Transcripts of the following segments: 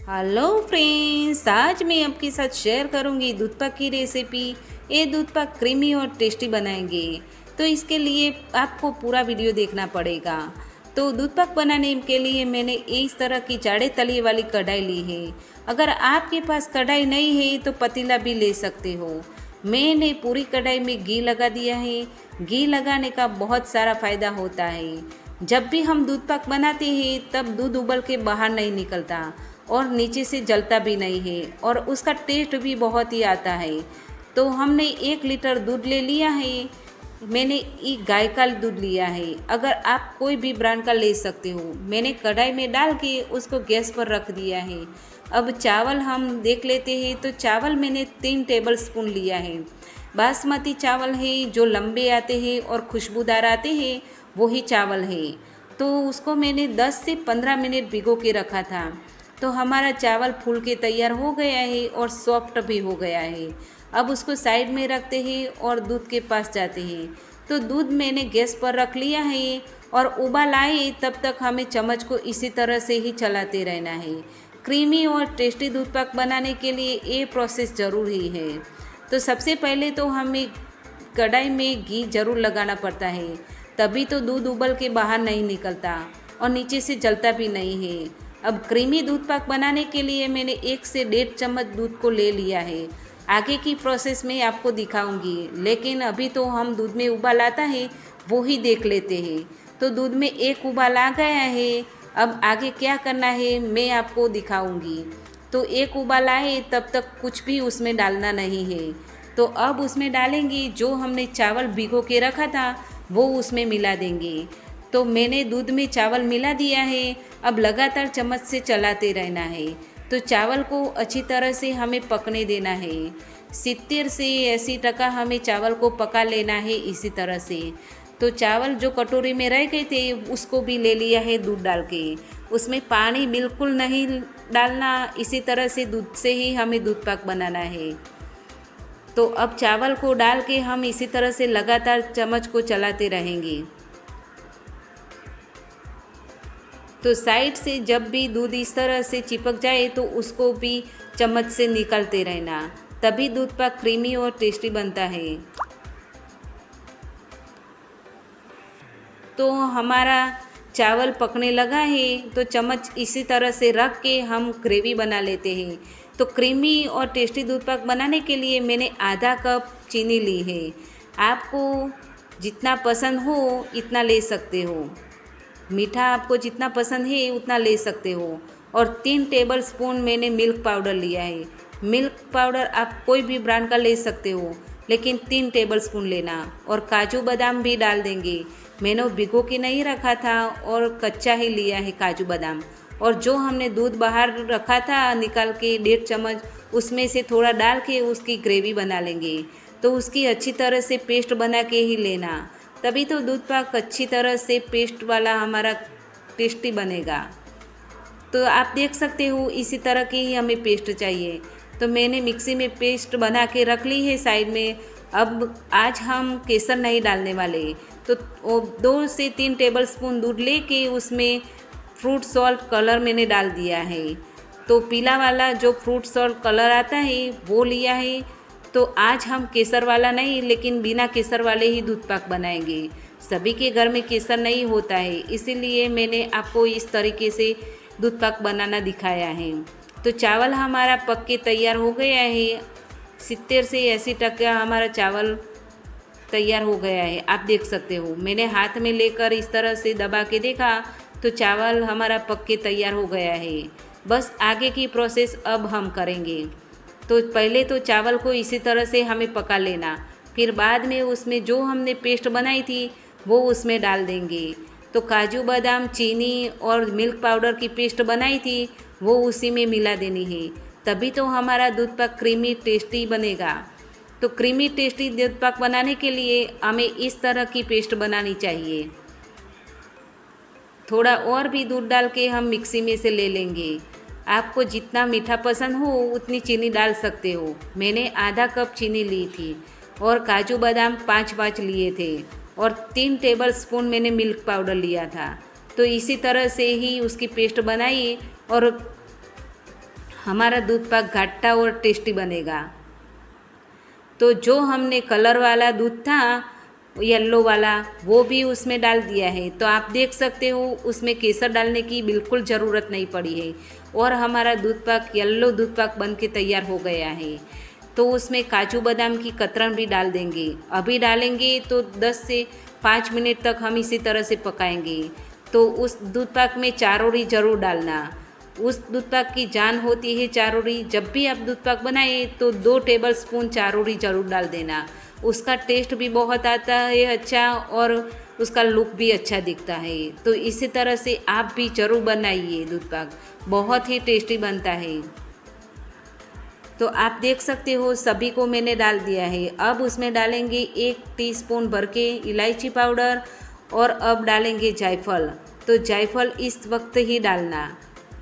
Hello friends, आज मैं आपके साथ शेयर करूंगी दूध पाक की रेसिपी। ये दूध पाक क्रीमी और टेस्टी बनाएंगे। तो इसके लिए आपको पूरा वीडियो देखना पड़ेगा। तो दूध पाक बनाने के लिए मैंने इस तरह की जाड़े तली वाली कढ़ाई ली है। अगर आपके पास कढ़ाई नहीं है तो पतीला भी ले सकते हो। मैंने पूरी कढ़ाई में घी लगा दिया है। घी लगाने का बहुत सारा फ़ायदा होता है। जब भी हम दूध पाक बनाते हैं तब दूध उबल के बाहर नहीं निकलता और नीचे से जलता भी नहीं है और उसका टेस्ट भी बहुत ही आता है। तो हमने 1 लीटर दूध ले लिया है। मैंने एक गाय का दूध लिया है। अगर आप कोई भी ब्रांड का ले सकते हो। मैंने कढ़ाई में डाल के उसको गैस पर रख दिया है। अब चावल हम देख लेते हैं। तो चावल मैंने 3 टेबल स्पून लिया है। बासमती चावल है जो लंबे आते हैं और खुशबूदार आते हैं, वही चावल है। तो उसको मैंने 10 से 15 मिनट भिगो के रखा था। तो हमारा चावल फूल के तैयार हो गया है और सॉफ्ट भी हो गया है। अब उसको साइड में रखते हैं और दूध के पास जाते हैं। तो दूध मैंने गैस पर रख लिया है और उबाल आए तब तक हमें चम्मच को इसी तरह से ही चलाते रहना है। क्रीमी और टेस्टी दूध पाक बनाने के लिए ये प्रोसेस ज़रूरी है। तो सबसे पहले तो हमें कढ़ाई में घी ज़रूर लगाना पड़ता है, तभी तो दूध उबल के बाहर नहीं निकलता और नीचे से जलता भी नहीं है। अब क्रीमी दूध पाक बनाने के लिए मैंने 1 से 1.5 चम्मच दूध को ले लिया है। आगे की प्रोसेस में आपको दिखाऊंगी, लेकिन अभी तो हम दूध में उबाल आता है वो ही देख लेते हैं। तो दूध में एक उबाल आ गया है। अब आगे क्या करना है मैं आपको दिखाऊंगी। तो एक उबाल आए तब तक कुछ भी उसमें डालना नहीं है। तो अब उसमें डालेंगे जो हमने चावल भिगो के रखा था वो उसमें मिला देंगे। तो मैंने दूध में चावल मिला दिया है। अब लगातार चम्मच से चलाते रहना है। तो चावल को अच्छी तरह से हमें पकने देना है। 70 से 80% हमें चावल को पका लेना है इसी तरह से। तो चावल जो कटोरी में रह गए थे उसको भी ले लिया है दूध डाल के। उसमें पानी बिल्कुल नहीं डालना, इसी तरह से दूध से ही हमें दूध पाक बनाना है। तो अब चावल को डाल के हम इसी तरह से लगातार चम्मच को चलाते रहेंगे। तो साइड से जब भी दूध इस तरह से चिपक जाए तो उसको भी चम्मच से निकालते रहना, तभी दूध पाक क्रीमी और टेस्टी बनता है। तो हमारा चावल पकने लगा है तो चम्मच इसी तरह से रख के हम ग्रेवी बना लेते हैं। तो क्रीमी और टेस्टी दूध पाक बनाने के लिए मैंने आधा कप चीनी ली है। आपको जितना पसंद हो इतना ले सकते हो। मीठा आपको जितना पसंद है उतना ले सकते हो। और 3 टेबल स्पून मैंने मिल्क पाउडर लिया है। मिल्क पाउडर आप कोई भी ब्रांड का ले सकते हो, लेकिन 3 टेबल स्पून लेना। और काजू बादाम भी डाल देंगे। मैंने भिगो के नहीं रखा था और कच्चा ही लिया है काजू बादाम। और जो हमने दूध बाहर रखा था निकाल के 1.5 चम्मच, उसमें से थोड़ा डाल के उसकी ग्रेवी बना लेंगे। तो उसकी अच्छी तरह से पेस्ट बना के ही लेना, तभी तो दूध पाक अच्छी तरह से पेस्ट वाला हमारा टेस्टी बनेगा। तो आप देख सकते हो इसी तरह की ही हमें पेस्ट चाहिए। तो मैंने मिक्सी में पेस्ट बना के रख ली है साइड में। अब आज हम केसर नहीं डालने वाले। तो 2 से 3 टेबल स्पून दूध लेके उसमें फ्रूट सॉल्ट कलर मैंने डाल दिया है। तो पीला वाला जो फ्रूट सॉल्ट कलर आता है वो लिया है। तो आज हम केसर वाला नहीं, लेकिन बिना केसर वाले ही दूध पाक बनाएंगे। सभी के घर में केसर नहीं होता है, इसीलिए मैंने आपको इस तरीके से दूध पाक बनाना दिखाया है। तो चावल हमारा पक के तैयार हो गया है। 70 से 80% हमारा चावल तैयार हो गया है। आप देख सकते हो, मैंने हाथ में लेकर इस तरह से दबा के देखा तो चावल हमारा पक के तैयार हो गया है। बस आगे की प्रोसेस अब हम करेंगे। तो पहले तो चावल को इसी तरह से हमें पका लेना, फिर बाद में उसमें जो हमने पेस्ट बनाई थी वो उसमें डाल देंगे। तो काजू बादाम, चीनी और मिल्क पाउडर की पेस्ट बनाई थी वो उसी में मिला देनी है, तभी तो हमारा दूध पाक क्रीमी टेस्टी बनेगा। तो क्रीमी टेस्टी दूध पाक बनाने के लिए हमें इस तरह की पेस्ट बनानी चाहिए। थोड़ा और भी दूध डाल के हम मिक्सी में से ले लेंगे। आपको जितना मीठा पसंद हो उतनी चीनी डाल सकते हो। मैंने आधा कप चीनी ली थी और काजू बादाम 5 लिए थे और 3 टेबल स्पून मैंने मिल्क पाउडर लिया था। तो इसी तरह से ही उसकी पेस्ट बनाई और हमारा दूध पाक घाटा और टेस्टी बनेगा। तो जो हमने कलर वाला दूध था येलो वाला वो भी उसमें डाल दिया है। तो आप देख सकते हो उसमें केसर डालने की बिल्कुल ज़रूरत नहीं पड़ी है और हमारा दूध पाक येलो दूध पाक बन के तैयार हो गया है। तो उसमें काजू बादाम की कतरन भी डाल देंगे। अभी डालेंगे तो 10 से 5 मिनट तक हम इसी तरह से पकाएंगे। तो उस दूध पाक में चारोड़ी ज़रूर डालना। उस दूध पाक की जान होती है चारोड़ी। जब भी आप दूध पाक बनाए तो 2 टेबलस्पून चारोड़ी ज़रूर डाल देना। उसका टेस्ट भी बहुत आता है अच्छा और उसका लुक भी अच्छा दिखता है। तो इसी तरह से आप भी ज़रूर बनाइए दूध पाक, बहुत ही टेस्टी बनता है। तो आप देख सकते हो सभी को मैंने डाल दिया है। अब उसमें डालेंगे 1 टीस्पून भर के इलायची पाउडर और अब डालेंगे जायफल। तो जायफल इस वक्त ही डालना,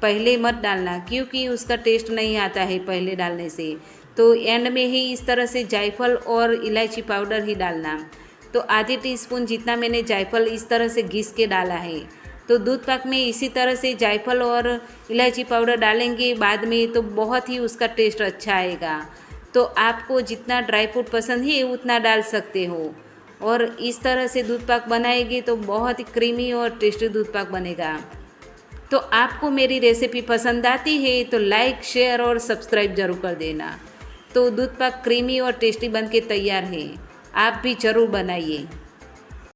पहले मत डालना क्योंकि उसका टेस्ट नहीं आता है पहले डालने से। तो एंड में ही इस तरह से जायफल और इलायची पाउडर ही डालना। तो आधी टीस्पून जितना मैंने जायफल इस तरह से घिस के डाला है। तो दूध पाक में इसी तरह से जायफल और इलायची पाउडर डालेंगे बाद में तो बहुत ही उसका टेस्ट अच्छा आएगा। तो आपको जितना ड्राई फ्रूट पसंद है उतना डाल सकते हो और इस तरह से दूध पाक बनाएंगे तो बहुत ही क्रीमी और टेस्टी दूध पाक बनेगा। तो आपको मेरी रेसिपी पसंद आती है तो लाइक शेयर और सब्सक्राइब ज़रूर कर देना। तो दूध पाक क्रीमी और टेस्टी बन के तैयार है, आप भी ज़रूर बनाइए।